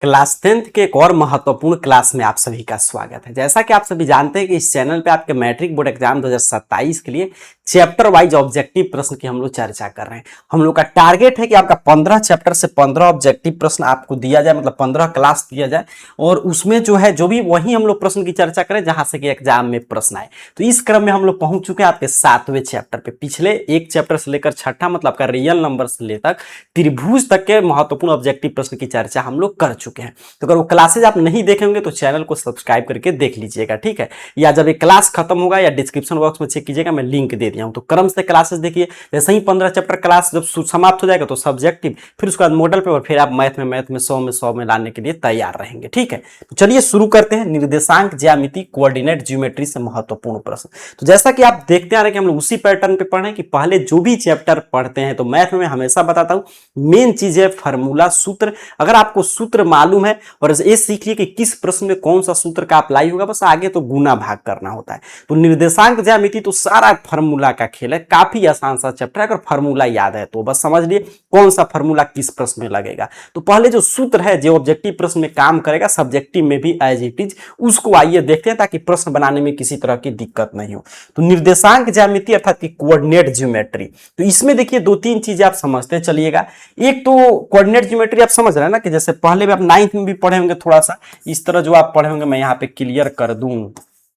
Class 10th के एक और महत्वपूर्ण क्लास में आप सभी का स्वागत है। जैसा कि आप सभी जानते हैं कि इस चैनल पे आपके मैट्रिक बोर्ड एग्जाम 2027 के लिए चैप्टर वाइज ऑब्जेक्टिव प्रश्न की हम लोग चर्चा कर रहे हैं। हम लोग का टारगेट है कि आपका 15 चैप्टर से 15 ऑब्जेक्टिव प्रश्न आपको दिया जाए, मतलब 15 क्लास दिया जाए और उसमें जो है जो भी वही हम लोग प्रश्न की चर्चा करें जहां से कि एग्जाम में प्रश्न आए। तो इस क्रम में हम लोग पहुंच चुके हैं आपके 7वें चैप्टर पे। पिछले एक चैप्टर से लेकर छठा मतलब आपका रियल नंबर से लेकर त्रिभुज तक के महत्वपूर्ण ऑब्जेक्टिव प्रश्न की चर्चा हम लोग कर चुके हैं। तो अगर वो क्लासेज आप नहीं देखे होंगे तो चैनल को सब्सक्राइब करके देख लीजिएगा, ठीक है। या जब ये क्लास खत्म होगा या डिस्क्रिप्शन बॉक्स में चेक कीजिएगा, मैं लिंक दे दिया हूं। तो क्रम से क्लासेस देखिए, जैसे ही 15 चैप्टर क्लास जब समाप्त हो जाएगा तो सब्जेक्टिव, फिर उसके बाद मॉडल पेपर, फिर आप मैथ में 100 में लाने के लिए तैयार रहेंगे, ठीक है। तो चलिए शुरू करते हैं। निर्देशांक ज्यामिति कोऑर्डिनेट ज्योमेट्री से महत्वपूर्ण प्रश्न। तो जैसा कि आप देखते आ रहे हैं कि हम लोग उसी पैटर्न पे पढ़ रहे हैं कि पहले जो भी चैप्टर पढ़ते हैं तो मैथ में हमेशा बताता हूं मेन चीज है फॉर्मूला, सूत्र। अगर आपको सूत्र मालूम है और ये सीख लिए कि किस प्रश्न में कौन सा सूत्र का अप्लाई होगा, बस आगे तो गुना भाग करना होता है। तो निर्देशांक ज्यामिति तो सारा फॉर्मूला का खेल है, काफी आसान सा चैप्टर है। अगर फॉर्मूला याद है तो बस समझ लिए कौन सा फॉर्मूला किस प्रश्न में लगेगा। तो पहले जो सूत्र है जो ऑब्जेक्टिव प्रश्न में काम करेगा, सब्जेक्टिव में भी एज इट इज, उसको आइए देखते हैं ताकि प्रश्न बनाने में किसी तरह की दिक्कत नहीं हो। तो निर्देशांक ज्यामिति अर्थात कि कोऑर्डिनेट ज्योमेट्री, तो इसमें देखिए दो तीन चीजें आप समझते चलिएगा। एक तो कोऑर्डिनेट ज्योमेट्री आप समझ रहे हैं ना, कि जैसे पहले भी आप 9th में भी पढ़े होंगे, थोड़ा सा इस तरह जो आप पढ़े होंगे मैं यहाँ पे क्लियर कर दूं,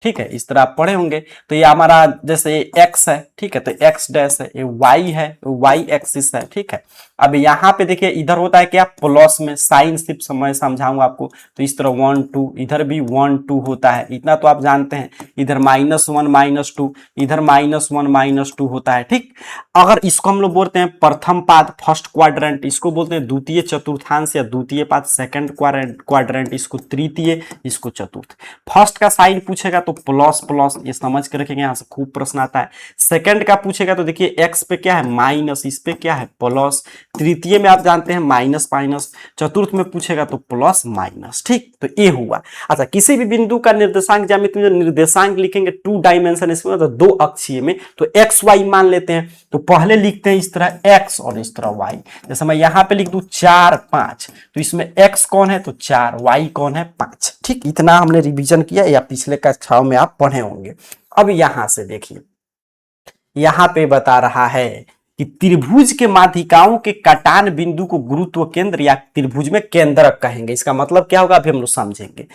ठीक है। इस तरह आप पढ़े होंगे। तो ये हमारा जैसे एक्स है, ठीक है, तो एक्स डैश है, ये वाई है, वाई एक्सिस है, ठीक है। अब यहाँ पे देखिए इधर होता है क्या, प्लस में साइन सिर्फ मैं समझाऊंगा आपको। तो इस तरह 1 2, इधर भी 1 2 होता है, इतना तो आप जानते हैं। इधर -1 -2, इधर -1 -2 होता है, ठीक। अगर इसको हम लोग बोलते हैं प्रथम पाद, फर्स्ट क्वाड्रेंट, इसको बोलते हैं द्वितीय चतुर्थांश या द्वितीय पाद, सेकंड क्वाड्रेंट, इसको तृतीय, इसको चतुर्थ। फर्स्ट का साइन पूछेगा तो प्लस प्लस, ये समझ के रखेंगे, यहां से खूब प्रश्न आता है। सेकंड का पूछेगा तो देखिए एक्स पे क्या है माइनस, इस पे क्या है प्लस। तृतीय में आप जानते हैं माइनस माइनस, चतुर्थ में पूछेगा तो प्लस माइनस, ठीक। तो ये हुआ। अच्छा, किसी भी बिंदु का निर्देशांक ज्यामिति में निर्देशांक लिखेंगे 2 डायमेंशन, इसमें तो 2 अक्षीय में, तो एक्स वाई मान लेते हैं। तो पहले लिखते हैं इस तरह एक्स और इस तरह वाई। जैसे मैं यहां पे लिख दूं 4 5, तो इसमें एक्स कौन है तो 4, वाई कौन है 5, ठीक। इतना हमने रिवीजन किया या पिछले कक्षाओं में आप पढ़े होंगे। अब यहां से देखिए, यहां पे बता रहा है कि त्रिभुज के माध्यिकाओं के कटान बिंदु को गुरुत्व केंद्र या त्रिभुज में केंद्रक कहेंगे। इसका मतलब क्या होगा अभी हम लोग समझेंगे।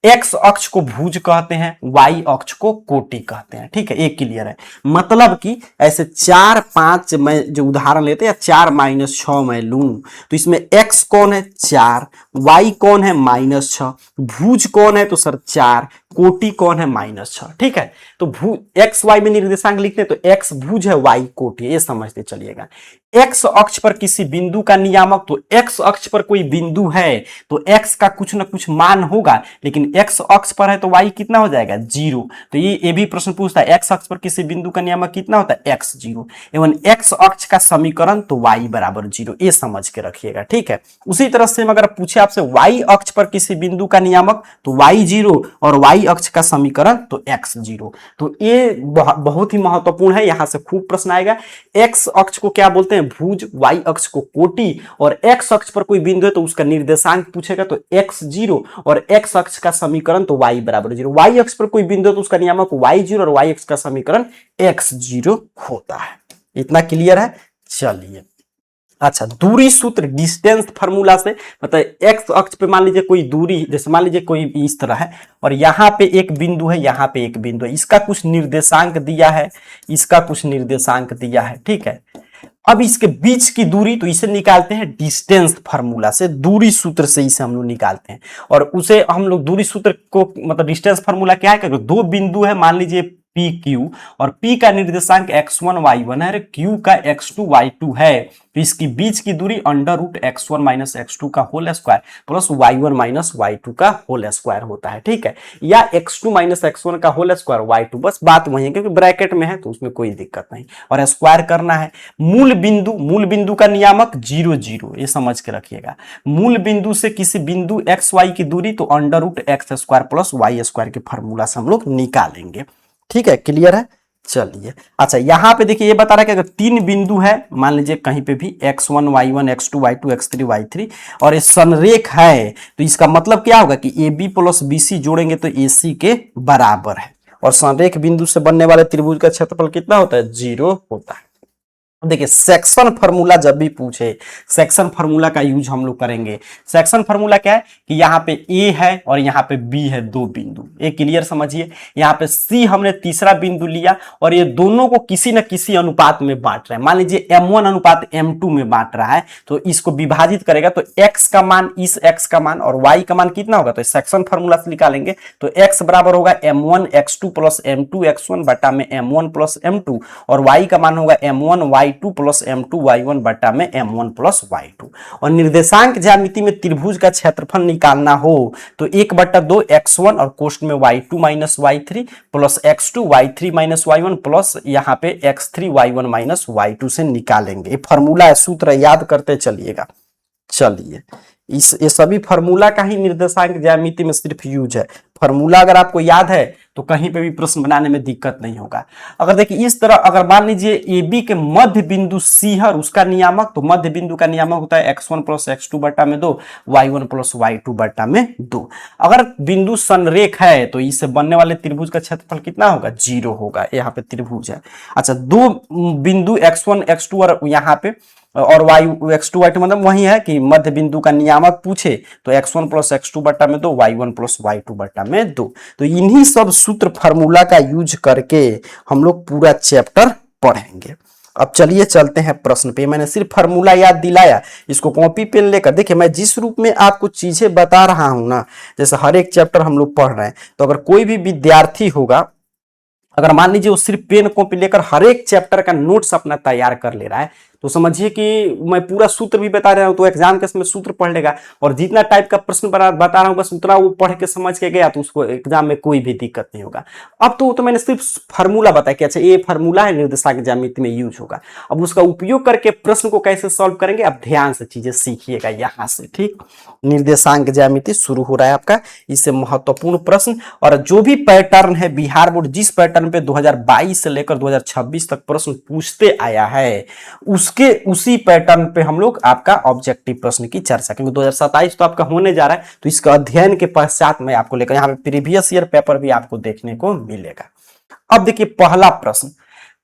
एक्स अक्ष को भुज कहते हैं, वाई अक्ष को कोटि कहते हैं, ठीक है। एक क्लियर है। मतलब कि ऐसे 4 5 मैं जो उदाहरण लेते हैं, 4 -6 मैं लूं, तो इसमें एक्स कौन है 4, वाई कौन है -6, भुज कौन है तो सर 4, कोटि कौन है -6, ठीक है। तो भुज एक्स वाई में निर्देशांक लिखते हैं तो एक्स भुज है, वाई कोटि है, ये समझते चलिएगा। एक्स अक्ष पर किसी बिंदु का नियामक, तो एक्स अक्ष पर कोई बिंदु है तो एक्स का कुछ ना कुछ मान होगा, लेकिन एक्स अक्ष पर है तो वाई कितना हो जाएगा 0। तो ये भी प्रश्न पूछता है एक्स अक्ष पर किसी बिंदु का नियामक कितना होता है x 0, एवं एक्स अक्ष का समीकरण तो y बराबर 0, ये समझ के रखिएगा, ठीक है। उसी तरह से अगर पूछे आपसे y अक्ष पर किसी बिंदु का नियामक तो y 0 और y अक्ष का समीकरण तो x 0। तो ये बहुत ही महत्वपूर्ण है, यहां से खूब प्रश्न आएगा। एक्स अक्ष को क्या बोलते हैं भुज, वाई अक्ष को कोटि, और एक्स अक्ष पर कोई बिंदु है तो उसका निर्देशांक पूछेगा तो x 0 और एक्स अक्ष का समीकरण तो y बराबर 0। वाई अक्ष पर कोई बिंदु है तो उसका नियामक y 0 और y अक्ष का समीकरण x 0 होता है। इतना क्लियर है। चलिए, अच्छा, दूरी सूत्र डिस्टेंस फार्मूला से, मतलब एक्स अक्ष पे मान लीजिए कोई दूरी, जैसे मान लीजिए कोई इस तरह है और यहाँ पे एक बिंदु है, यहाँ पे एक बिंदु है, इसका कुछ निर्देशांक दिया है, इसका कुछ निर्देशांक दिया है, ठीक है। अब इसके बीच की दूरी, तो इसे निकालते हैं डिस्टेंस फार्मूला से, दूरी सूत्र से इसे हम लोग निकालते हैं। और उसे हम लोग दूरी सूत्र को, मतलब डिस्टेंस फार्मूला क्या है, दो बिंदु है मान लीजिए पी क्यू, और पी का निर्देशांक x1 y1 है, क्यू का x2 y2 है, तो इसकी बीच की दूरी √x1 - x2 का whole square plus y1 - y2 का होल स्क्वायर होता है, ठीक है। या x2 - x1 का होल स्क्वायर y2, बस बात वही है क्योंकि ब्रैकेट में है तो उसमें कोई दिक्कत नहीं, और स्क्वायर करना है। मूल बिंदु का नियामक 0 0, ये समझ के रखिएगा। मूल बिंदु से किसी बिंदु x y की दूरी तो √x² प्लस y² के फार्मूला से हम लोग निकालेंगे, ठीक है। क्लियर है। चलिए अच्छा, यहाँ पे देखिए ये बता रहा है कि अगर तीन बिंदु है, मान लीजिए कहीं पे भी x1 y1 x2 y2 x3 y3 और ये संरेख है, तो इसका मतलब क्या होगा कि AB प्लस BC जोड़ेंगे तो AC के बराबर है। और संरेख बिंदु से बनने वाले त्रिभुज का क्षेत्रफल कितना होता है? 0 होता है। देखिए सेक्शन फार्मूला जब भी पूछे, सेक्शन फार्मूला का यूज हम लोग करेंगे। सेक्शन फार्मूला क्या है कि यहाँ पे ए है और यहाँ पे बी है, दो बिंदु। ए क्लियर समझिए। यहाँ पे सी हमने तीसरा बिंदु लिया और ये दोनों को किसी न किसी अनुपात में बांट रहे हैं। मान लीजिए m1 अनुपात m2 में बांट रहा है, तो इसको विभाजित करेगा तो x का मान, इस x का मान और y का मान कितना होगा? तो सेक्शन फार्मूला से निकालेंगे तो x बराबर होगा m1 x2 plus m2 x1 बटा में m1 प्लस m2 और y का मान होगा m1 y2 plus m2 y1 बटा में m1 प्लस y2। और निर्देशांक ज्यामिति में त्रिभुज का क्षेत्रफल निकालना हो तो 1/2 x1 और कोष्ठ में y2 minus y3 plus x2 y3 minus y1 plus यहाँ पे x3 y1 माइनस y2 से निकालेंगे। ये फॉर्मूला है, सूत्र याद करते चलिएगा। चलिए ये सभी फार्मूला का ही निर्देशांक ज्यामिति में सिर्फ यूज है। फार्मूला अगर आपको याद है तो कहीं पे भी प्रश्न बनाने में दिक्कत नहीं होगा। अगर देखिए इस तरह, अगर मान लीजिए ए बी के मध्य बिंदु सी है और उसका नियामक, तो मध्य बिंदु का नियामक होता है x1 प्लस x2 बटा में 2 y1 प्लस y2 बटा में 2। अगर बिंदु संरेख है तो इससे बनने वाले त्रिभुज का क्षेत्रफल कितना होगा? 0 होगा। यहाँ पे त्रिभुज है। अच्छा, दो बिंदु x1 x2 और यहाँ पे और x2 y2 मतलब वही है कि मध्य बिंदु का नियामक पूछे तो x1 प्लस x2 बटा में 2 y1 प्लस y2 बटा में 2। तो इन्हीं सब सूत्र फार्मूला का यूज करके हम लोग पूरा चैप्टर पढ़ेंगे। अब चलिए चलते हैं प्रश्न पे। मैंने सिर्फ फार्मूला याद दिलाया, इसको कॉपी पेन लेकर देखिए मैं जिस रूप में आपको चीजें बता रहा हूं ना, जैसे हर एक चैप्टर हम लोग पढ़ रहे हैं, तो अगर कोई भी विद्यार्थी होगा, अगर मान लीजिए वो सिर्फ पेन कॉपी लेकर हर एक चैप्टर का नोट्स अपना तैयार कर ले रहा है, तो समझिए कि मैं पूरा सूत्र भी बता रहा हूं तो एग्जाम के समय सूत्र पढ़ लेगा और जितना टाइप का प्रश्न बता रहा हूं बस उतना वो पढ़ के समझ के गया तो उसको एग्जाम में कोई भी दिक्कत नहीं होगा। अब तो मैंने सिर्फ फार्मूला बताया कि अच्छा ये फार्मूला है, निर्देशांक ज्यामिति में यूज होगा। अब उसका उपयोग करके प्रश्न को कैसे सॉल्व करेंगे, अब ध्यान से चीजें सीखिएगा यहां से। ठीक, निर्देशांक ज्यामिति शुरू हो रहा है आपका, इससे महत्वपूर्ण प्रश्न। और जो भी पैटर्न है, बिहार बोर्ड जिस पैटर्न पे 2022 से लेकर 2026 तक प्रश्न पूछते आया है उसके उसी पैटर्न पे हम लोग आपका ऑब्जेक्टिव प्रश्न की चर्चा, क्योंकि 2027 तो आपका होने जा रहा है तो इसका अध्ययन के पश्चात मैं आपको लेकर यहाँ पे प्रीवियस ईयर पेपर भी आपको देखने को मिलेगा। अब देखिए पहला प्रश्न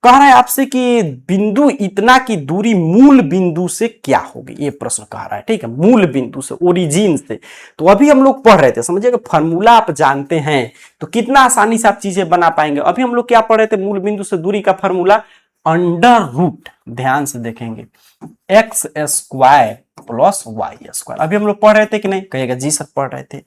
कह रहा है आपसे कि बिंदु इतना की दूरी मूल बिंदु से क्या होगी, ये प्रश्न कह रहा है। ठीक है, मूल बिंदु से, ओरिजिन से। तो अभी हम लोग पढ़ रहे थे, समझिएगा फार्मूला आप जानते हैं तो कितना आसानी से आप चीजें बना पाएंगे। अभी हम लोग क्या पढ़ रहे थे, मूल बिंदु से दूरी का फार्मूला अंडर रूट, ध्यान से देखेंगे, x square plus y square. अभी हम लोग पढ़ रहे थे कि नहीं, कहिएगा जी सर पढ़ रहे थे।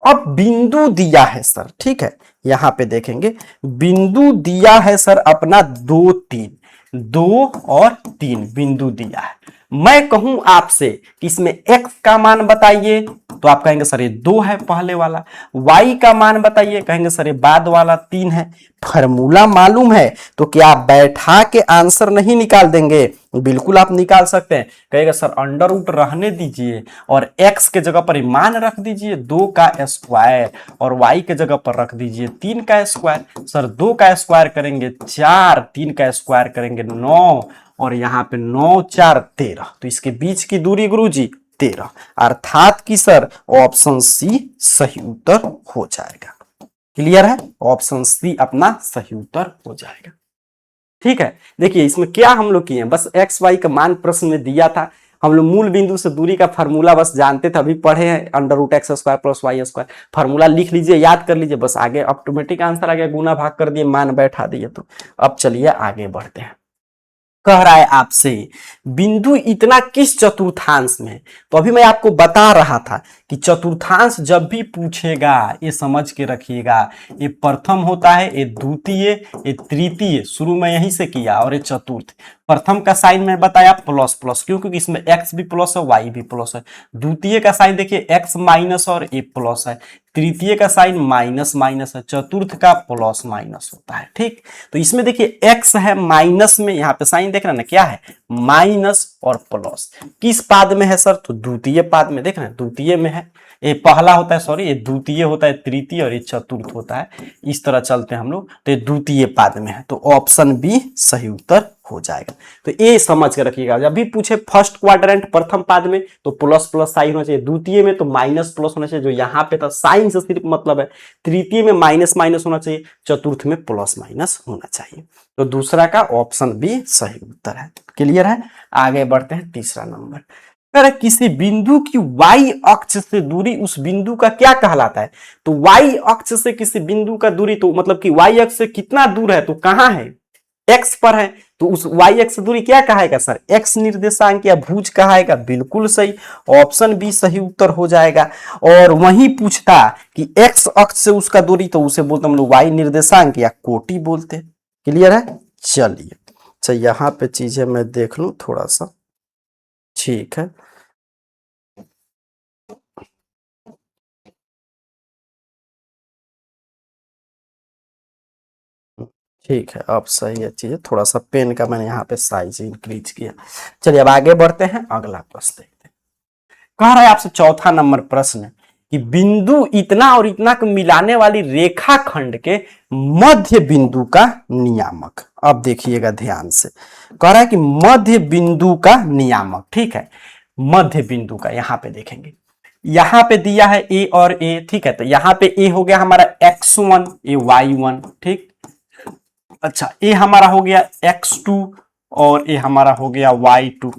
अब बिंदु दिया है सर, ठीक है, यहां पे देखेंगे बिंदु दिया है सर अपना 2 3, 2 और 3 बिंदु दिया है। मैं कहूं आपसे कि इसमें x का मान बताइए तो आप कहेंगे सर ये 2 है पहले वाला, y का मान बताइए, कहेंगे सर ये बाद वाला 3 है। फार्मूला मालूम है तो क्या आप बैठा के आंसर नहीं निकाल देंगे? बिल्कुल आप निकाल सकते हैं। कहेगा सर अंडर रूट रहने दीजिए और x के जगह पर मान रख दीजिए 2 का स्क्वायर और y के जगह पर रख दीजिए 3 का स्क्वायर। सर 2 का स्क्वायर करेंगे 4, 3 का स्क्वायर करेंगे 9 और यहाँ पे 9 4 13, तो इसके बीच की दूरी गुरुजी 13, अर्थात कि सर ऑप्शन सी सही उत्तर हो जाएगा। क्लियर है, ऑप्शन सी अपना सही उत्तर हो जाएगा। ठीक है, देखिए इसमें क्या हम लोग किए, बस एक्स वाई का मान प्रश्न में दिया था, हम लोग मूल बिंदु से दूरी का फार्मूला बस जानते थे, अभी पढ़े हैं under root x square plus y square. Formula लिख लीजिए, याद कर लीजिए, बस आगे ऑटोमेटिक आंसर आ गया, गुना भाग कर दिए, मान बैठा दिए। तो अब चलिए आगे बढ़ते हैं। कह रहा है आपसे बिंदु इतना किस चतुर्थांश में, तो अभी मैं आपको बता रहा था कि चतुर्थांश जब भी पूछेगा ये समझ के रखिएगा, ये प्रथम होता है, ये द्वितीय, ये तृतीय, शुरू में यहीं से किया, और ये चतुर्थ। प्रथम का साइन में बताया प्लस प्लस, क्यों, क्योंकि इसमें x भी प्लस है y भी प्लस है। द्वितीय का साइन देखिए x माइनस और a प्लस है। तृतीय का साइन माइनस माइनस है। चतुर्थ का प्लस माइनस होता है। ठीक, तो इसमें देखिए x है माइनस में, यहाँ पे साइन देख रहे ना क्या है माइनस और प्लस। किस पाद में है सर? तो द्वितीय पाद में। देख रहे हैं द्वितीय में है, ये पहला होता है, सॉरी ये द्वितीय होता है, तृतीय और ये चतुर्थ होता है। इस तरह चलते हैं हम लोग, तो ये द्वितीय पाद में है, तो ऑप्शन बी सही उत्तर हो जाएगा। तो ये समझ के रखिएगा, जब भी पूछे फर्स्ट क्वाड्रेंट प्रथम पाद में तो प्लस प्लस साइन होना चाहिए, द्वितीय में तो माइनस प्लस होना चाहिए, जो यहाँ पे था साइन से सिर्फ मतलब है, तृतीय में माइनस माइनस होना चाहिए, चतुर्थ में प्लस माइनस होना चाहिए। तो दूसरा का ऑप्शन बी सही उत्तर है। क्लियर है? आगे बढ़ते हैं तीसरा नंबर। अगर किसी बिंदु की y अक्ष से दूरी उस बिंदु का क्या कहलाता है? तो y अक्ष से किसी बिंदु का दूरी, तो मतलब कि y अक्ष से कितना दूर है, तो कहां है? x पर है, तो उस y अक्ष दूरी क्या कहाएगा सर? x निर्देशांक या भुज कहाएगा। बिल्कुल सही, ऑप्शन बी सही उत्तर हो जाएगा। और वही पूछता कि x अक्ष से उसका दूरी, तो उसे बोलते हम लोग y निर्देशांक या कोटि बोलते। क्लियर है? चलिए, अच्छा यहाँ पे चीजें मैं देख लूं थोड़ा सा। ठीक है, ठीक है, अब सही है चीज। थोड़ा सा पेन का मैंने यहाँ पे साइज इंक्रीज किया। चलिए अब आगे बढ़ते हैं, अगला प्रश्न देखते हैं। कह रहा है आपसे चौथा नंबर प्रश्न कि बिंदु इतना और इतना को मिलाने वाली रेखाखंड के मध्य बिंदु का नियामक। अब देखिएगा ध्यान से, कह रहा है कि मध्य बिंदु का नियामक। ठीक है, मध्य बिंदु का यहाँ पे देखेंगे, यहाँ पे दिया है ए और ए। ठीक है, तो यहाँ पे ए हो गया हमारा x1, ए y1। ठीक, अच्छा ये हमारा हो गया x2 और ये हमारा हो गया y2।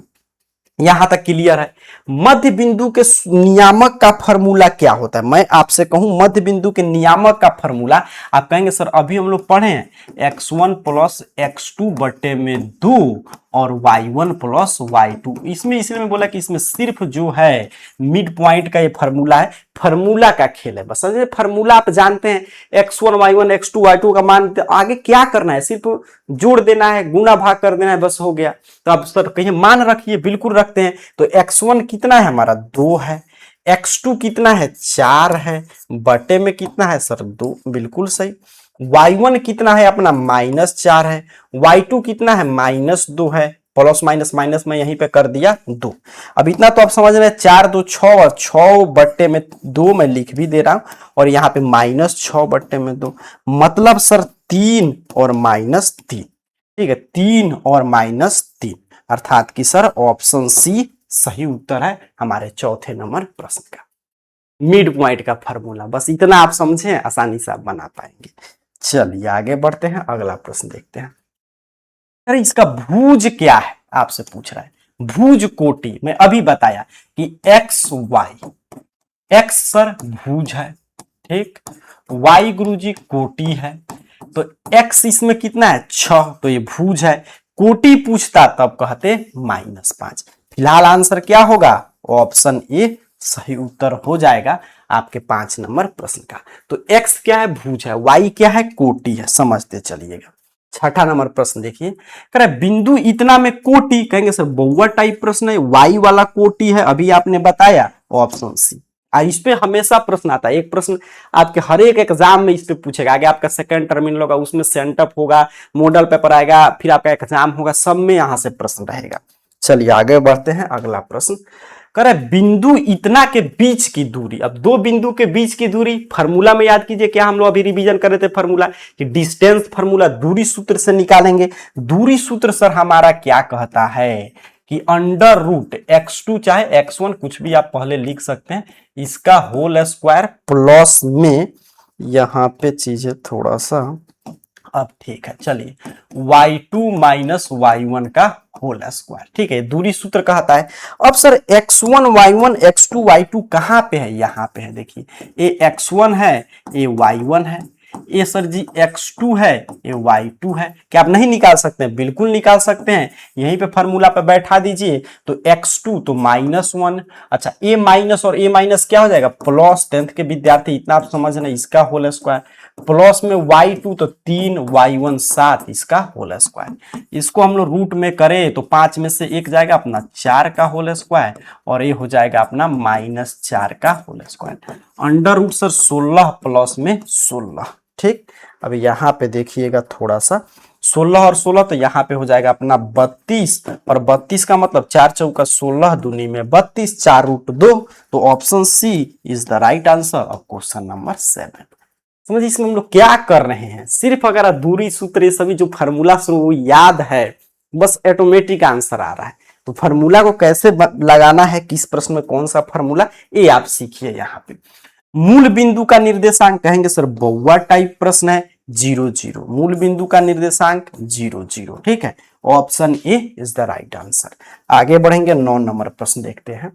यहां तक क्लियर है? मध्य बिंदु के नियामक का फॉर्मूला क्या होता है? मैं आपसे कहूं मध्य बिंदु के नियामक का फॉर्मूला, आप कहेंगे सर अभी हम लोग पढ़े हैं x1 प्लस x2 बटे में 2 और y1 प्लस y2। इसमें इसलिए मैं बोला कि इसमें सिर्फ जो है मिड पॉइंट का ये फॉर्मूला है, फॉर्मूला का खेल है बस। फॉर्मूला आप जानते हैं, x1 y1 x2 y2 का मान, आगे क्या करना है? सिर्फ जोड़ देना है, गुना भाग कर देना है, बस हो गया। तो अब सर कहीं मान रखिए, बिल्कुल रखते हैं। तो x1 कितना है हमारा? 2 है। x2 कितना है? 4 है। बटे में कितना है सर? 2। बिल्कुल सही। y1 कितना है अपना? -4 है। y2 कितना है? -2 है। प्लस माइनस माइनस में यहीं पे कर दिया 2। अब इतना तो आप समझ रहे हैं, 4 2 6 और 6 बट्टे में 2 मैं लिख भी दे रहा हूं, और यहाँ पे -6 बट्टे में 2, मतलब सर 3 और -3। ठीक है, 3 और -3, अर्थात कि सर ऑप्शन सी सही उत्तर है हमारे चौथे नंबर प्रश्न का। मिड पॉइंट का फॉर्मूला, बस इतना आप समझें, आसानी से आप बना पाएंगे। चलिए आगे बढ़ते हैं, अगला प्रश्न देखते हैं। अरे इसका भुज क्या है आपसे पूछ रहा है। भुज कोटि मैं अभी बताया कि एक्स वाई, एक्स सर भुज है, ठीक, वाई गुरुजी कोटि है, तो एक्स इसमें कितना है? 6, तो ये भुज है। कोटि पूछता तब कहते -5। फिलहाल आंसर क्या होगा? ऑप्शन ए सही उत्तर हो जाएगा आपके 5 नंबर प्रश्न का। तो एक्स क्या है? भुज है, वाई क्या है? कोटि है। समझते चलिएगा। छठा नंबर प्रश्न देखिए, कह रहा है बिंदु इतना में कोटि, कहेंगे सर बहुआ टाइप प्रश्न है, वाई वाला कोटि है, अभी आपने बताया, ऑप्शन सी। इस पे हमेशा प्रश्न आता है, एक प्रश्न आपके हर एक एग्जाम में इस पे पूछेगा। आगे आपका सेकंड टर्मिनल होगा, उसमें सेंटअप होगा, मॉडल पेपर आएगा, फिर आपका एग्जाम होगा, सब में यहां से प्रश्न रहेगा। चलिए आगे बढ़ते हैं, अगला प्रश्न कह रहा है बिंदु इतना के बीच की दूरी। अब दो बिंदु के बीच की दूरी फार्मूला में याद कीजिए, क्या हम लोग अभी रिवीजन कर रहे थे फार्मूला कि डिस्टेंस फार्मूला दूरी सूत्र से निकालेंगे। दूरी सूत्र सर हमारा क्या कहता है कि अंडर रूट x2 चाहे x1 कुछ भी आप पहले लिख सकते हैं, इसका होल स्क्वायर प्लस में, यहां पे चीजें थोड़ा सा अब ठीक है। चलिए y2 माइनस y1 का होल स्क्वायर, ठीक है, दूरी सूत्र कहता है। अब sir x1 y1 x2 y2 कहां पे है? यहां पे है, देखिए ये x1 है, ये y1 है, ये सर जी x2 है, ये y2 है। क्या आप नहीं निकाल सकते हैं? बिल्कुल निकाल सकते हैं, यहीं पे फार्मूला पे बैठा दीजिए। तो x2 तो -1, अच्छा a माइनस और a माइनस क्या हो जाएगा? प्लस। 10th के विद्यार्थी इतना आप समझना, इसका होल स्क्वायर प्लस में y2 तो 3 y1 7, इसका होल स्क्वायर। इसको हम लोग रूट में करें तो 5 में से 1 जाएगा अपना 4 का होल स्क्वायर, और ये हो जाएगा अपना -4 का whole square. Under root sir 16 plus में 16, ठीक। अब यहाँ पे देखिएगा थोड़ा सा, 16 और 16 तो यहाँ पे हो जाएगा अपना 32, और 32 का मतलब 4 चौका 16 दूनी में 32, 4 रूट 2। तो option C is the right answer of question number 7। समझिए इसमें हम लोग क्या कर रहे हैं, सिर्फ अगर दूरी सूत्र ये सभी जो फार्मूला वो याद है, बस ऑटोमेटिक आंसर आ रहा है। तो फार्मूला को कैसे लगाना है, किस प्रश्न में कौन सा फार्मूला, ये आप सीखिए। यहाँ पे मूल बिंदु का निर्देशांक कहेंगे सर बौआ टाइप प्रश्न है, 0 0। मूल बिंदु का निर्देशांक 0 0, ठीक है। Option A is the right answer. आगे बढ़ेंगे, 9 नंबर प्रश्न देखते हैं।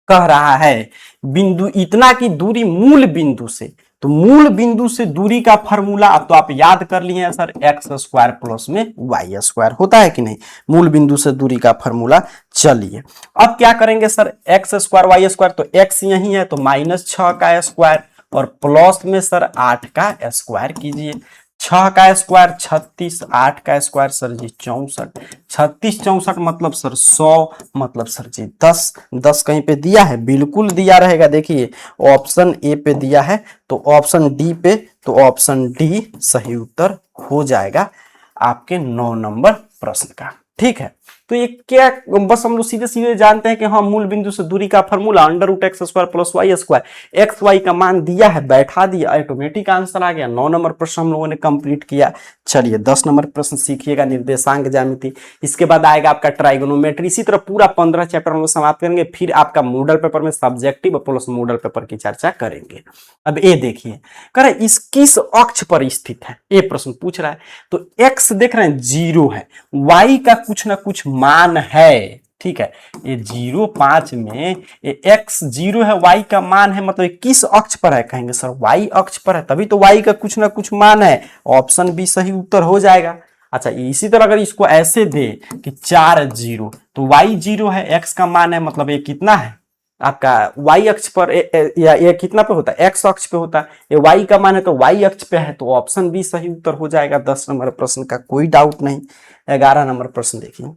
कह रहा है बिंदु इतना की दूरी मूल बिंदु से, तो मूल बिंदु से दूरी का फार्मूला अब तो आप याद कर लिए हैं सर, एक्स स्क्वायर प्लस में वाई स्क्वायर होता है कि नहीं, मूल बिंदु से दूरी का फार्मूला। चलिए अब क्या करेंगे sir, x square y square, तो एक्स यही है तो -6 का स्क्वायर, और प्लस में सर 8 का स्क्वायर कीजिए। 6 का स्क्वायर 36, 8 का स्क्वायर सर जी 64, 36 64 मतलब सर 100, मतलब सर जी 10। 10 कहीं पे दिया है, बिल्कुल दिया रहेगा, देखिए ऑप्शन ए पे दिया है, तो ऑप्शन डी पे, तो ऑप्शन डी सही उत्तर हो जाएगा आपके 9 नंबर प्रश्न का, ठीक है। तो ये क्या, बस हम लोग सीधे सीधे जानते हैं कि हाँ मूल बिंदु से दूरी का formula √x square plus y square, x y का मान दिया है, बैठा दिया, ऑटोमेटिक आंसर आ गया। 9 नंबर प्रश्न हम लोगों ने कंप्लीट किया। चलिए 10 नंबर प्रश्न सीखिएगा, निर्देशांक ज्यामिति। इसके बाद आएगा आपका ट्राइगोनोमेट्री। इसी तरह पूरा 15 चैप्टर हम लोग समाप्त करेंगे, फिर आपका मॉडल पेपर में सब्जेक्टिव प्लस मॉडल पेपर की चर्चा करेंगे। अब ये देखिए, कह इस किस अक्ष पर स्थित है, ये प्रश्न पूछ रहा है। तो एक्स देख रहे हैं 0 है, वाई का कुछ ना कुछ मान है, ठीक है। ये 0 5 में ये x 0 है, y का मान है, मतलब किस अक्ष पर है, कहेंगे सर y अक्ष पर है, तभी तो y का कुछ ना कुछ मान है। ऑप्शन बी सही उत्तर हो जाएगा। अच्छा इसी तरह अगर इसको ऐसे दे कि 4 0, तो y 0 है, x का मान है, मतलब ये कितना है आपका y अक्ष पर, या ये कितना पे होता है, x अक्ष पे होता है, ये y का मान है तो y अक्ष पे है, तो ऑप्शन बी सही उत्तर हो जाएगा 10 नंबर प्रश्न का, कोई डाउट नहीं। 11 नंबर प्रश्न देखिए,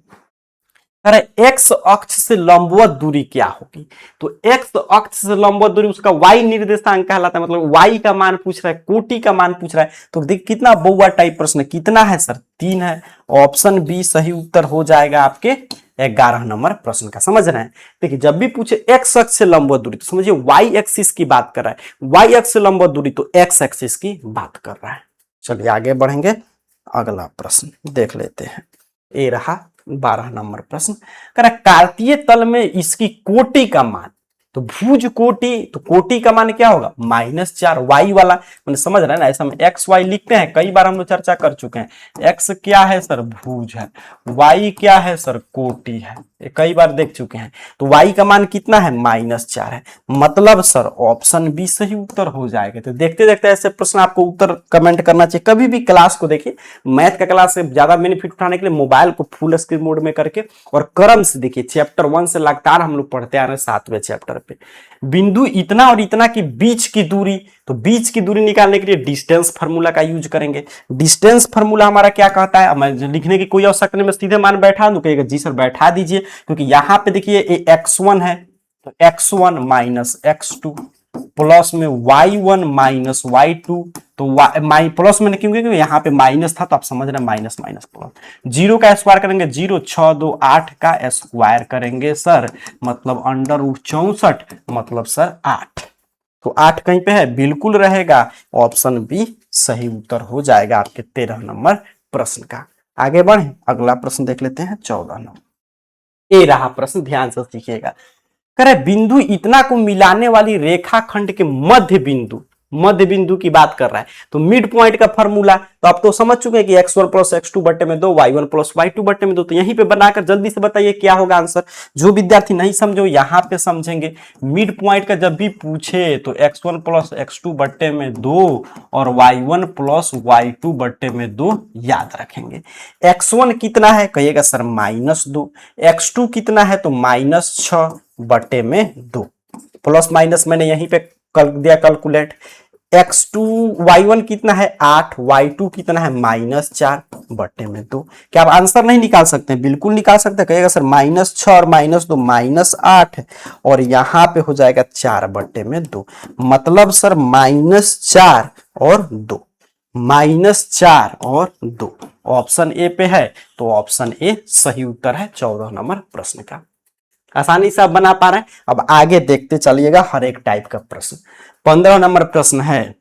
अरे x अक्ष से लंबवत दूरी क्या होगी, तो x अक्ष से लंबवत दूरी उसका y निर्देशांक कहलाता है, मतलब y का मान पूछ रहा है, कोटि का मान पूछ रहा है। तो देख कितना बौआ टाइप प्रश्न, कितना है सर 3 है, ऑप्शन बी सही उत्तर हो जाएगा आपके 11 नंबर प्रश्न का। समझ रहे हैं, देखिए जब भी पूछे x अक्ष से लंबवत दूरी तो समझिए y एक्सिस की बात कर रहा है, y अक्ष से लंबवत दूरी तो x एक्सिस की बात कर रहा है। चलिए आगे बढ़ेंगे, अगला प्रश्न देख लेते हैं। ये रहा 12 नंबर प्रश्न, कह रहा कार्तीय तल में इसकी कोटि का मान, तो भुज कोटि, तो कोटि का मान क्या होगा -4, y वाला मैंने समझ रहा है ना, ऐसा में x y लिखते हैं, कई बार हम लोग चर्चा कर चुके हैं। x क्या है सर भुज है, y क्या है सर कोटि है, ये कई बार देख चुके हैं। तो y का मान कितना है -4 है, मतलब सर ऑप्शन बी सही उत्तर हो जाएगा। तो देखते देखते ऐसे प्रश्न आपको उत्तर कमेंट करना चाहिए। कभी भी क्लास को देखिए, मैथ का क्लास से ज्यादा बेनिफिट उठाने के लिए मोबाइल को फुल स्क्रीन मोड में करके और क्रम से देखिए, चैप्टर 1 से लगातार हम लोग पढ़ते आ रहे हैं 7वें चैप्टर पे। बिंदु इतना और इतना की बीच की दूरी, तो बीच की दूरी निकालने के लिए डिस्टेंस फार्मूला का यूज करेंगे। डिस्टेंस फार्मूला हमारा क्या कहता है, मैं लिखने की कोई आवश्यकता नहीं, मैं सीधे मान बैठा दूं, कहेगा जी सर बैठा दीजिए, क्योंकि यहां पे देखिए ये x1 है, तो x1 माइनस x2 प्लस में y1 माइनस y2, तो प्लस में क्योंकि यहाँ पे माइनस था तो आप समझ रहे माइनस माइनस प्लस। 0 का स्क्वायर करेंगे 0, 6 2 8 का स्क्वायर करेंगे सर, मतलब √64, मतलब सर 8। तो 8 कहीं पे है, बिल्कुल रहेगा, ऑप्शन बी सही उत्तर हो जाएगा आपके 13 नंबर प्रश्न का। आगे बढ़े, अगला प्रश्न देख लेते हैं 14 नंबर। ये रहा प्रश्न, ध्यान से सीखिएगा। करे बिंदु इतना को मिलाने वाली रेखाखंड के मध्य बिंदु की बात कर रहा है, तो मिड पॉइंट का फॉर्मूला तो आप तो समझ चुके हैं कि x1 प्लस x2 बट्टे में 2, y1 प्लस y2 बट्टे में 2। तो यहीं पे बनाकर जल्दी से बताइए क्या होगा आंसर। जो विद्यार्थी नहीं समझो यहाँ पे समझेंगे। मिड पॉइंट का जब भी पूछे तो x1 प्लस x2 बट्टे में 2 और y1 प्लस y2 बट्टे में 2 याद रखेंगे। x1 कितना है, कहिएगा सर -2, x2 कितना है तो -6 बट्टे में 2, प्लस माइनस मैंने यहीं पे कर दिया कैलकुलेट। x2 y1 कितना है 8, y2 कितना है -4 बट्टे में 2। क्या आप आंसर नहीं निकाल सकते हैं, बिल्कुल निकाल सकते हैं, कहिएगा सर -6 और -2 -8, और यहां पे हो जाएगा 4 बट्टे में 2, मतलब सर -4 और 2, -4 और 2, ऑप्शन ए पे है, तो ऑप्शन ए सही उत्तर है 14 नंबर प्रश्न का। आसानी से आप बना पा रहे हैं। अब आगे देखते चलिएगा हर एक टाइप का प्रश्न। 15 नंबर प्रश्न है,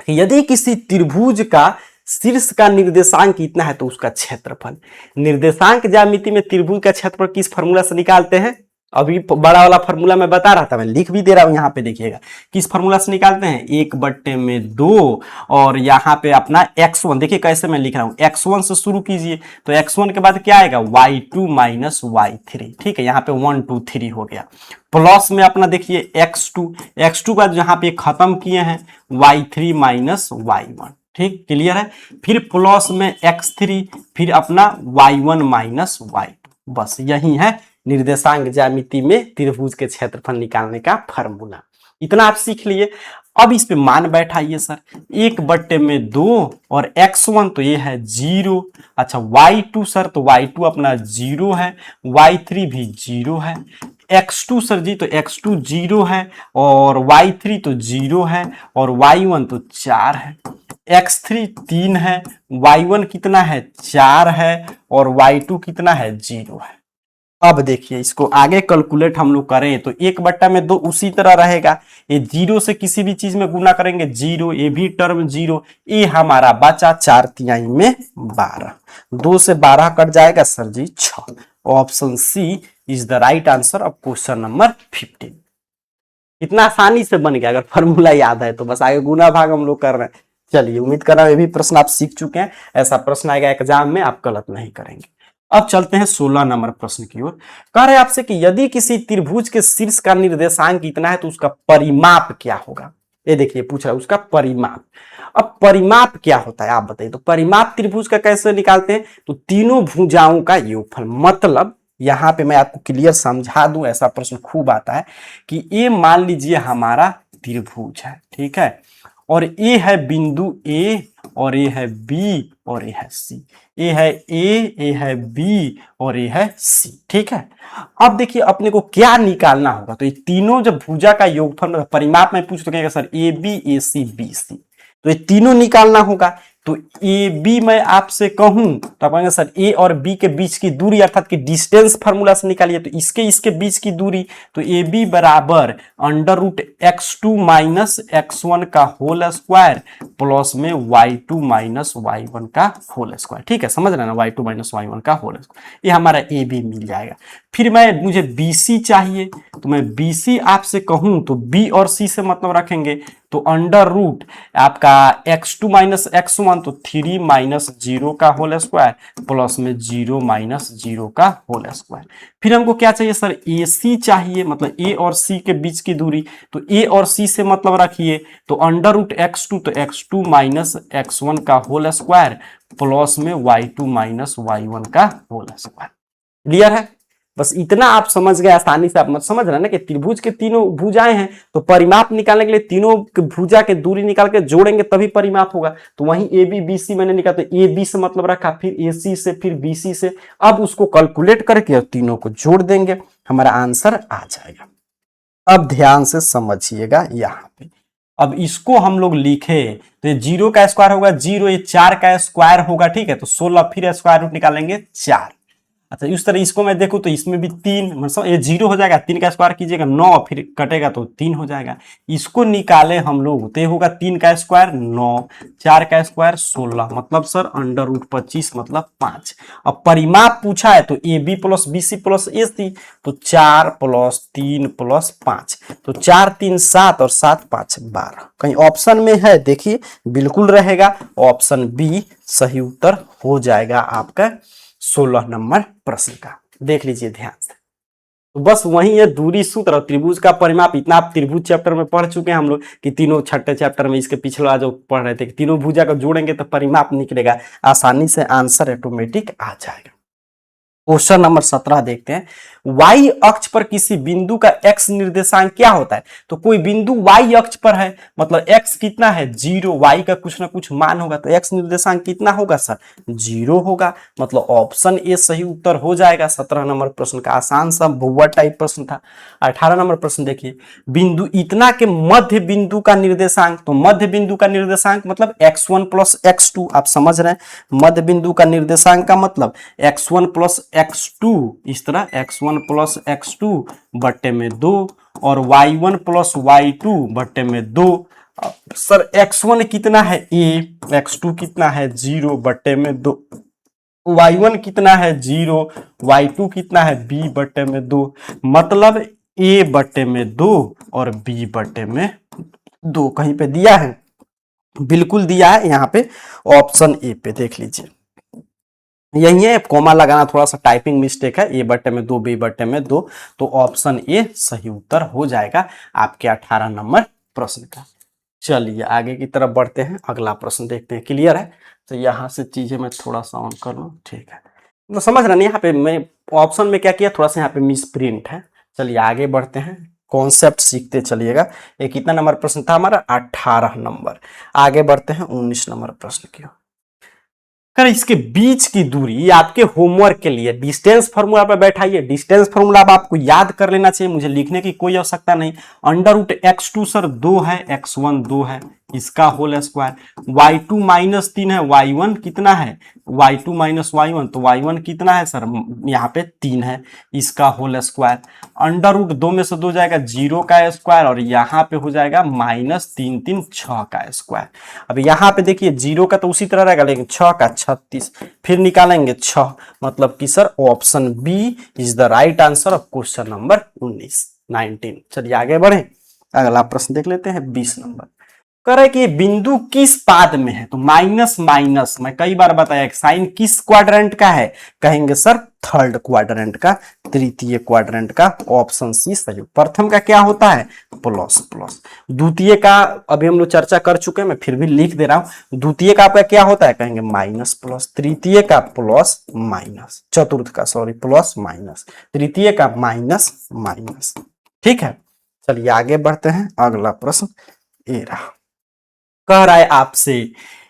यदि किसी त्रिभुज का शीर्ष का निर्देशांक कितना है तो उसका क्षेत्रफल। निर्देशांक ज्यामिति में त्रिभुज का क्षेत्रफल किस फॉर्मूला से निकालते हैं? अभी बड़ा वाला फॉर्मूला मैं बता रहा था, मैं लिख भी दे रहा हूं, यहाँ पे देखिएगा किस फॉर्मूला से निकालते हैं, 1/2 और यहाँ पे अपना x1, देखिए कैसे मैं लिख रहा हूँ, x1 से शुरू कीजिए तो x1 के बाद क्या आएगा, y2 माइनस y3, ठीक है, यहाँ पे 1 2 3 हो गया। प्लस में अपना देखिए x2 का जहाँ पे खत्म किए हैं y3 माइनस y1, ठीक, क्लियर है। फिर प्लस में x3, फिर अपना y1 माइनस y2, बस यही है निर्देशांक ज्यामिति में त्रिभुज के क्षेत्रफल निकालने का फार्मूला। इतना आप सीख लिए। अब इस पे मान बैठाइए सर, 1/2 और x1 तो ये है 0, अच्छा y2 सर, तो y2 अपना 0 है, y3 भी 0 है, x2 सर जी, तो x2 0 है और y3 तो 0 है और y1 तो 4 है, x3 3 है, y1 कितना है 4 है और y2 कितना है 0 है। अब देखिए इसको आगे कैलकुलेट हम लोग करें तो 1/2 उसी तरह रहेगा, ये 0 से किसी भी चीज में गुना करेंगे 0, ये भी टर्म 0, ये हमारा बचा 4/3 में 12, 2 से 12 कट जाएगा sir ji 6। Option C is the right answer of question number 15। इतना आसानी से बन गया, अगर फॉर्मूला याद है तो। बस आगे गुना भाग हम लोग कर रहे हैं। चलिए उम्मीद कर रहा हूं ये भी प्रश्न आप सीख चुके हैं, ऐसा प्रश्न आएगा एग्जाम में आप गलत नहीं करेंगे। अब चलते हैं 16 नंबर प्रश्न की ओर। कह रहे हैं आपसे कि यदि किसी त्रिभुज के शीर्ष का निर्देशांक कितना है तो उसका परिमाप क्या होगा। ये देखिए पूछ रहा है उसका परिमाप। अब परिमाप क्या होता है आप बताइए। तो परिमाप त्रिभुज का कैसे निकालते हैं, तो तीनों भुजाओं का योगफल, मतलब यहां पे मैं आपको क्लियर समझा दूं, ऐसा प्रश्न खूब आता है कि ये मान लीजिए हमारा त्रिभुज है, ठीक है, और ये है बिंदु ए और ये है बी और ये है सी, ये है ए, ये है बी और ये है सी, ठीक है। अब देखिए अपने को क्या निकालना होगा, तो ये तीनों जब भुजा का योगफल परिमाप में पूछ तो कहेगा sir A B A C B C, तो ये तीनों निकालना होगा। तो ए बी मैं आपसे कहूं तो आप कहेंगे सर ए और बी के बीच की दूरी अर्थात कि डिस्टेंस फार्मूला से निकालिए, तो इसके बीच की दूरी, तो ए बी बराबर √x2 माइनस x1 का होल स्क्वायर प्लस में y2 माइनस y1 का होल स्क्वायर, ठीक है, समझ रहे हैं ना, y2 माइनस y1 का होल स्क्वायर, ये हमारा ए बी मिल जाएगा। फिर मुझे बी सी चाहिए, तो मैं बी सी आपसे कहूं तो बी और सी से मतलब रखेंगे, तो अंडर रूट आपका x2 माइनस x1 तो 3 माइनस 0 का होल स्क्वायर प्लस में 0 माइनस 0 का होल स्क्वायर। फिर हमको क्या चाहिए सर, ए सी चाहिए, मतलब ए और सी के बीच की दूरी, तो ए और सी से मतलब रखिए, तो अंडर रूट x2 तो x2 माइनस x1 का होल स्क्वायर प्लस में y2 माइनस y1 का होल स्क्वायर। क्लियर है, बस इतना आप समझ गए, आसानी से आप मत समझ रहे हैं ना कि त्रिभुज के तीनों भुजाएं हैं, तो परिमाप निकालने के लिए तीनों भुजा के दूरी निकाल के जोड़ेंगे तभी परिमाप होगा। तो वहीं ए बी बी सी मैंने निकाला, तो ए बी से मतलब रखा, फिर ए सी से, फिर बी सी से, अब उसको कैलकुलेट करके और तीनों को जोड़ देंगे, हमारा आंसर आ जाएगा। अब ध्यान से समझिएगा यहाँ पे, अब इसको हम लोग लिखे तो ये 0 का स्क्वायर होगा 0, ये 4 का स्क्वायर होगा, ठीक है, तो 16, फिर स्क्वायर रूट निकालेंगे 4। अच्छा इस तरह इसको मैं देखूं तो इसमें भी 3, मतलब ये 0 हो जाएगा, 3 का स्क्वायर कीजिएगा 9, फिर कटेगा तो 3 हो जाएगा। इसको निकाले हम लोग तो ये होगा 3 का स्क्वायर 9, 4 का स्क्वायर 16, मतलब सर अंडर रूट 25 मतलब 5। अब परिमाप पूछा है तो A B plus B C plus A C, तो 4 प्लस 3 प्लस 5, तो 4 3 7 और 7 5 12। कहीं ऑप्शन में है देखिए, बिल्कुल रहेगा, ऑप्शन बी सही उत्तर हो जाएगा आपका 16 नंबर प्रश्न का। देख लीजिए ध्यान से, तो बस वही है दूरी सूत्र और त्रिभुज का परिमाप। इतना आप त्रिभुज चैप्टर में पढ़ चुके हैं हम लोग कि तीनों, छठे चैप्टर में इसके पिछला जो पढ़ रहे थे कि तीनों भुजा को जोड़ेंगे तो परिमाप निकलेगा, आसानी से आंसर ऑटोमेटिक आ जाएगा। क्वेश्चन नंबर 17 देखते हैं। y अक्ष पर किसी बिंदु का x निर्देशांक क्या होता है? तो कोई बिंदु y अक्ष पर है, मतलब x कितना है 0, y का कुछ ना कुछ मान होगा, तो x निर्देशांक कितना होगा सर 0 होगा, मतलब ऑप्शन ए सही उत्तर हो जाएगा। 17 नंबर प्रश्न का आसान सा भुवा टाइप प्रश्न था। 18 नंबर प्रश्न देखिए, बिंदु इतना के मध्य बिंदु का निर्देशांक, तो मध्य बिंदु का निर्देशांक मतलब x1 प्लस x2, आप समझ रहे हैं मध्य बिंदु का निर्देशांक का मतलब x1 प्लस x2, इस तरह x1 प्लस x2 बट्टे में 2 और y1 प्लस y2 बट्टे में 2। सर x1 कितना है a, x2 कितना है 0 बट्टे में 2, y1 कितना है 0, y2 कितना है b बट्टे में 2, मतलब a बट्टे में 2 और b बट्टे में 2। कहीं पे दिया है? बिल्कुल दिया है, यहाँ पे ऑप्शन ए पे देख लीजिए, यही है, कोमा लगाना थोड़ा सा टाइपिंग मिस्टेक है, ए बट्टे में 2 बी बट्टे में 2, तो ऑप्शन ए सही उत्तर हो जाएगा आपके 18 नंबर प्रश्न का। चलिए आगे की तरफ बढ़ते हैं, अगला प्रश्न देखते हैं। क्लियर है? तो यहाँ से चीजें मैं थोड़ा सा ऑन कर लूँ, ठीक है, तो समझ रहे नहीं, यहाँ पे मैं ऑप्शन में क्या किया, थोड़ा सा यहाँ पे मिस प्रिंट है। चलिए आगे बढ़ते हैं, कॉन्सेप्ट सीखते चलिएगा। ये कितना नंबर प्रश्न था हमारा? 18 नंबर। आगे बढ़ते हैं 19 नंबर प्रश्न की। कर इसके बीच की दूरी, ये आपके होमवर्क के लिए डिस्टेंस फार्मूला पर बैठाइए। डिस्टेंस फार्मूला अब आपको याद कर लेना चाहिए, मुझे लिखने की कोई आवश्यकता नहीं। अंडर रूट x2 सर 2 है, x1 2 है, इसका होल स्क्वायर, y2 माइनस 3 है, y1 कितना है, y2 माइनस y1, तो y1 कितना है सर यहाँ पे 3 है, इसका होल स्क्वायर। अंडर रूट 2 में से 2 जाएगा 0 का स्क्वायर और यहाँ पे हो जाएगा माइनस 3 3 6 का स्क्वायर। अब यहाँ पे देखिए 0 का तो उसी तरह रहेगा, लेकिन 6 का 36, फिर निकालेंगे 6, मतलब कि sir option B is the right answer of question number 19। चलिए आगे बढ़े, अगला प्रश्न देख लेते हैं 20 नंबर। करे कि बिंदु किस पाद में है, तो माइनस माइनस मैं कई बार बताया, साइन किस क्वाड्रेंट का है, कहेंगे सर थर्ड क्वाड्रेंट का, तृतीय क्वाड्रेंट का, ऑप्शन सी सही। प्रथम का क्या होता है प्लस प्लस, द्वितीय का अभी हम लोग चर्चा कर चुके हैं, मैं फिर भी लिख दे रहा हूं। द्वितीय का आपका क्या होता है, कहेंगे माइनस प्लस, तृतीय का प्लस माइनस, चतुर्थ का सॉरी प्लस माइनस, तृतीय का माइनस माइनस। ठीक है, चलिए आगे बढ़ते हैं, अगला प्रश्न ये रहा। कह रहा है आपसे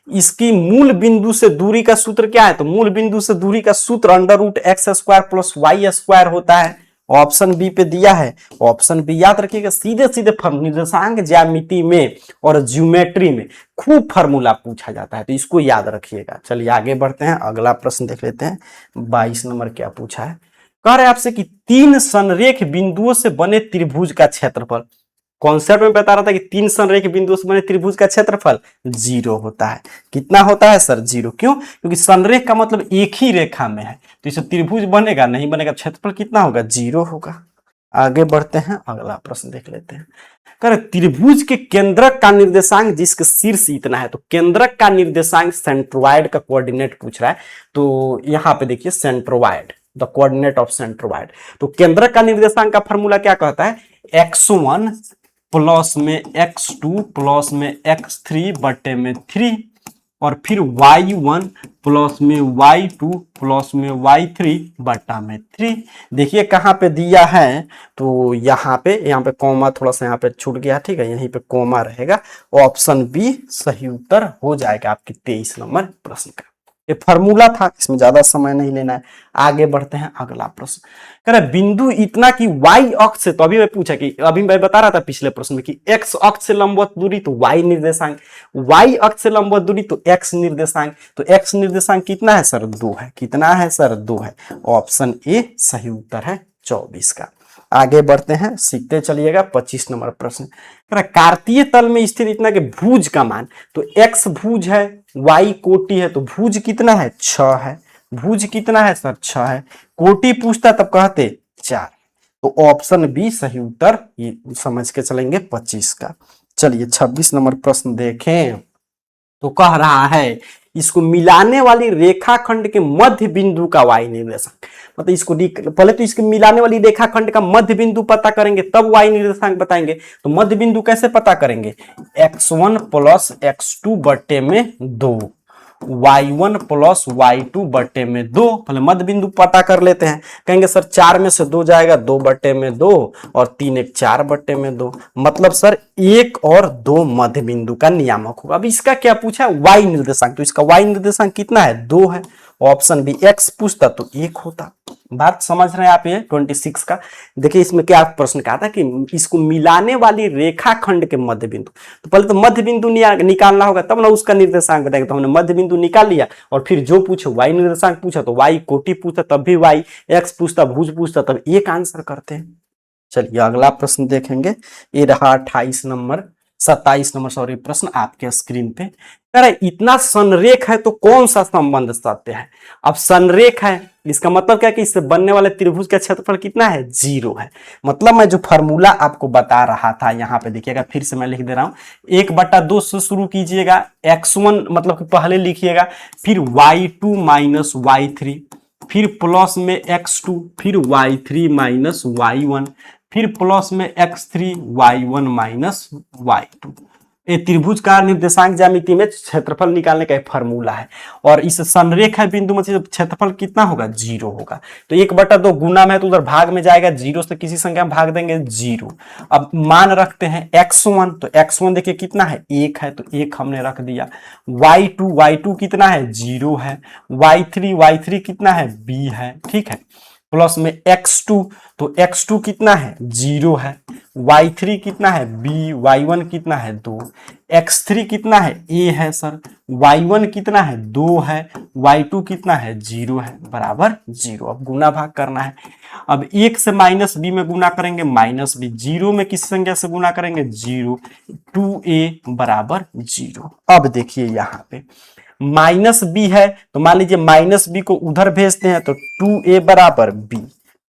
इसकी मूल बिंदु से दूरी का सूत्र क्या है, तो मूल बिंदु से दूरी का सूत्र under root x square plus y square होता है। ऑप्शन बी पे दिया है, ऑप्शन बी याद रखिएगा, सीधे सीधे निर्देशांक ज्यामिति में और ज्योमेट्री में खूब फार्मूला पूछा जाता है, तो इसको याद रखिएगा। चलिए आगे बढ़ते हैं, अगला प्रश्न देख लेते हैं। 22 नंबर क्या पूछा है, कह रहे आपसे कि 3 संरेख बिंदुओं से बने त्रिभुज का क्षेत्रफल। कॉन्सेप्ट में बता रहा था कि 3 संरेख बिंदुओं से बने त्रिभुज का क्षेत्रफल 0 होता है। कितना होता है सर 0, क्यों? क्योंकि संरेख का मतलब एक ही रेखा में है, तो इसे त्रिभुज बनेगा नहीं बनेगा, क्षेत्रफल कितना होगा 0 होगा। आगे बढ़ते हैं, अगला प्रश्न देख लेते हैं। कर त्रिभुज के केंद्रक का निर्देशांक जिसके शीर्ष इतना है, तो केंद्रक का निर्देशांक सेंट्रोइड का कोऑर्डिनेट पूछ रहा है, तो यहाँ पे देखिए centroid, the coordinate of centroid. तो केंद्रक का निर्देशांक का फॉर्मूला क्या कहता है, x1 प्लस में x2 प्लस में x3 बटे में 3 और फिर y1 प्लस में y2 प्लस में y3 बटा में 3। देखिए कहाँ पे दिया है, तो यहाँ पे कॉमा थोड़ा सा यहाँ पे छूट गया, ठीक है, यहीं पे कॉमा रहेगा। ऑप्शन बी सही उत्तर हो जाएगा आपके 23 नंबर प्रश्न का। ये फार्मूला था, इसमें ज्यादा समय नहीं लेना है। आगे बढ़ते हैं, अगला प्रश्न कह रहा बिंदु इतना की y अक्ष से, तो अभी मैं पूछा कि अभी मैं बता रहा था पिछले प्रश्न में कि x अक्ष से लंबवत दूरी तो y निर्देशांक, y अक्ष से लंबवत दूरी तो x निर्देशांक, तो x निर्देशांक कितना है सर 2 है। कितना है सर 2 है, ऑप्शन ए सही उत्तर है 24 का। आगे बढ़ते हैं, सीखते चलिएगा। 25 नंबर प्रश्न, कार्तीय तल में स्थित इतना के भुज का मान, तो x भुज है, y कोटि है, तो भुज कितना है 6 है। भुज कितना है सर 6 है, कोटि पूछता तब कहते 4, तो ऑप्शन बी सही उत्तर, ये समझ के चलेंगे 25 का। चलिए 26 नंबर प्रश्न देखें, तो कह रहा है इसको मिलाने वाली रेखाखंड के मध्य बिंदु का y निर्देशांक, मतलब इसको पहले तो इसके मिलाने वाली रेखाखंड का मध्य बिंदु पता करेंगे तब y निर्देशांक बताएंगे। तो मध्य बिंदु कैसे पता करेंगे, x1 प्लस x2 बटे में 2 y1 प्लस y2 बटे में 2। पहले मध्य बिंदु पता कर लेते हैं। कहेंगे सर 4 में से 2 जाएगा, 2 बटे में 2 और 3 1 4 बटे में 2। मतलब सर 1 और 2 मध्य बिंदु का नियामक होगा। अब इसका क्या पूछा है, y निर्देशांक, तो इसका y निर्देशांक कितना है, 2 है। ऑप्शन बी x पूछता तो 1 होता। बात समझ रहे हैं आप ये 26 का। देखिए इसमें क्या प्रश्न कहा था कि इसको मिलाने वाली रेखाखंड के मध्य बिंदु, तो पहले तो मध्य बिंदु निकालना होगा तब ना उसका निर्देशांक बताएगा। तो हमने मध्य बिंदु निकाल लिया और फिर जो पूछे y निर्देशांक पूछा तो y, कोटि पूछता तब भी y, x पूछता, भुज पूछता तब एक आंसर करते हैं। चलिए अगला प्रश्न देखेंगे। ये रहा 27 नंबर सॉरी प्रश्न आपके स्क्रीन पे। कह रहे इतना संरेख है तो कौन सा संबंध सत्य है। अब संरेख है इसका मतलब क्या है कि इससे बनने वाले त्रिभुज का क्षेत्रफल कितना है, 0 है। मतलब मैं जो फॉर्मूला आपको बता रहा था यहाँ पे देखिएगा, फिर से मैं लिख दे रहा हूं, 1/2 से शुरू कीजिएगा, x1 मतलब कि पहले लिखिएगा, फिर y2 माइनस y3, फिर प्लस में x2, फिर y3 माइनस y1, फिर प्लस में x3 y1 माइनस y2। ये त्रिभुज का निर्देशांक ज्यामिति में क्षेत्रफल निकालने का एक फॉर्मूला है। और इस संरेखा बिंदु में क्षेत्रफल कितना होगा, 0 होगा। तो 1/2 गुना में है तो उधर भाग में जाएगा, 0 से किसी संख्या में भाग देंगे 0। अब मान रखते हैं x1, तो x1 देखिए कितना है, 1 है, तो 1 हमने रख दिया। y2 कितना है, 0 है। y3 कितना है, b है, ठीक है। प्लस में x2, तो x2 कितना है, 0 है। y3 कितना है, b, y1 कितना है, 2, x3 कितना है, a है सर, y1 कितना है, 2 है, y2 कितना है, 0 है, बराबर 0। अब गुना भाग करना है। अब 1 से माइनस बी में गुना करेंगे माइनस बी, 0 में किस संख्या से गुना करेंगे, 0, 2a बराबर 0। अब देखिए यहाँ पे माइनस बी है तो मान लीजिए माइनस बी को उधर भेजते हैं तो 2a बराबर b,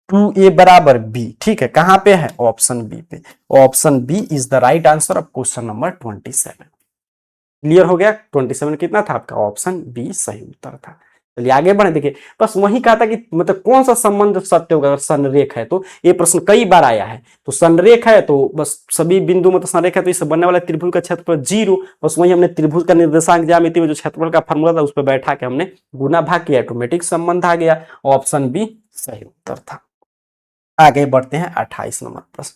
2a बराबर b, ठीक है। कहां पे है, ऑप्शन बी पे। Option B is the right answer of question number 27। Clear हो गया, 27 कितना था आपका, ऑप्शन बी सही उत्तर था। चलिए आगे बढ़े। देखिए बस वही कहा था कि मतलब कौन सा संबंध सत्य होगा, अगर संरेख है तो। ये प्रश्न कई बार आया है। तो संरेख है तो बस सभी बिंदु मतलब संरेख है तो इससे बनने वाला त्रिभुज का क्षेत्रफल 0। बस वही हमने त्रिभुज का निर्देशांक ज्यामिति में जो क्षेत्रफल का फॉर्मूला था उस पर बैठा के हमने गुना भाग किया, ऑटोमेटिक संबंध आ गया। ऑप्शन बी सही उत्तर था। आगे बढ़ते हैं 28 नंबर प्रश्न।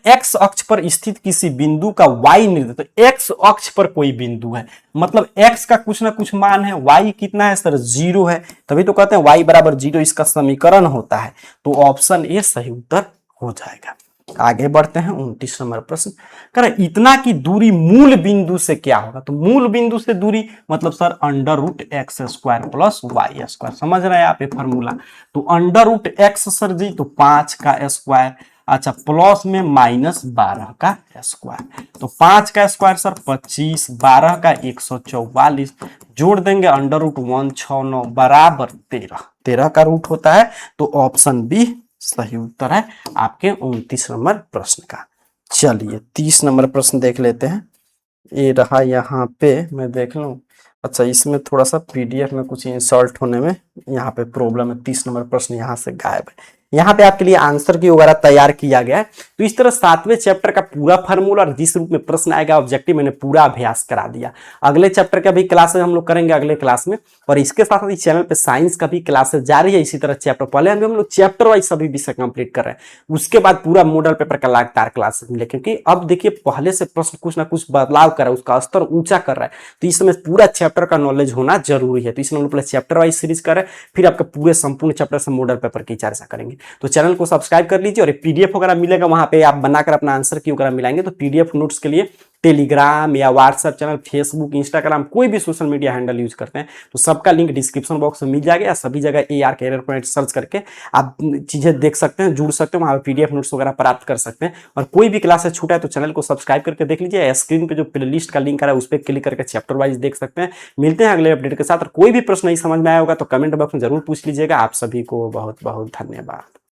एक्स अक्ष पर स्थित किसी बिंदु का y निर्देश, तो एक्स अक्ष पर कोई बिंदु है मतलब x का कुछ ना कुछ मान है, y कितना है सर, 0 है, तभी तो कहते हैं y बराबर 0 इसका समीकरण होता है। तो ऑप्शन ए सही उत्तर हो जाएगा। आगे बढ़ते हैं 29 नंबर प्रश्न। कह रहे इतना की दूरी मूल बिंदु से क्या होगा, तो मूल बिंदु से दूरी मतलब सर √x² प्लस y²। समझ रहे हैं आप ये फॉर्मूला। तो √x सर जी तो 5 का स्क्वायर, अच्छा प्लस में -12 का स्क्वायर, तो 5 का स्क्वायर सर 25, 12 का 144, जोड़ देंगे √169 बराबर 13, 13 का रूट होता है। तो ऑप्शन बी सही उत्तर है आपके 29 नंबर प्रश्न का। चलिए 30 नंबर प्रश्न देख लेते हैं। ये रहा यहाँ पे, मैं देख लूं, अच्छा इसमें थोड़ा सा पीडीएफ में कुछ इंसल्ट होने में यहाँ पे प्रॉब्लम है। 30 नंबर प्रश्न यहाँ से गायब है। यहाँ पे आपके लिए आंसर की वगैरह तैयार किया गया है। तो इस तरह 7वें चैप्टर का पूरा फार्मूला और जिस रूप में प्रश्न आएगा ऑब्जेक्टिव मैंने पूरा अभ्यास करा दिया। अगले चैप्टर का भी क्लासेस हम लोग करेंगे अगले क्लास में, और इसके साथ साथ इस चैनल पे साइंस का भी क्लासेस जारी है। इसी तरह चैप्टर पहले हम लोग चैप्टर वाइज सभी विषय कंप्लीट कर रहे हैं, उसके बाद पूरा मॉडल पेपर का लगातार क्लासेस मिले, क्योंकि अब देखिए पहले से प्रश्न कुछ ना कुछ बदलाव कर रहा है, उसका स्तर ऊंचा कर रहा है। तो इस समय पूरा चैप्टर का नॉलेज होना जरूरी है। तो इसमें हम लोग पहले चैप्टर वाइज सीरीज कर रहे हैं, फिर आपके पूरे संपूर्ण चैप्टर से मॉडल पेपर की चर्चा करेंगे। तो चैनल को सब्सक्राइब कर लीजिए, और पीडीएफ वगैरह मिलेगा वहां पे, आप बनाकर अपना आंसर की वगैरह मिलाएंगे। तो पीडीएफ नोट्स के लिए टेलीग्राम या व्हाट्सएप चैनल, फेसबुक, इंस्टाग्राम, कोई भी सोशल मीडिया हैंडल यूज करते हैं तो सबका लिंक डिस्क्रिप्शन बॉक्स में मिल जाएगा, या सभी जगह AR कैरियर पॉइंट सर्च करके आप चीजें देख सकते हैं, जुड़ सकते हैं, वहां पर पीडीएफ नोट्स वगैरह प्राप्त कर सकते हैं। और कोई भी क्लासेस छूटा है तो चैनल को सब्सक्राइब करके देख लीजिए। स्क्रीन पे जो प्लेलिस्ट का लिंक आ रहा है उस पर क्लिक करके चैप्टर वाइज देख सकते हैं। मिलते हैं अगले अपडेट के साथ, और कोई भी प्रश्न नहीं समझ में आया होगा तो कमेंट बॉक्स में जरूर पूछ लीजिएगा। आप सभी को बहुत बहुत धन्यवाद।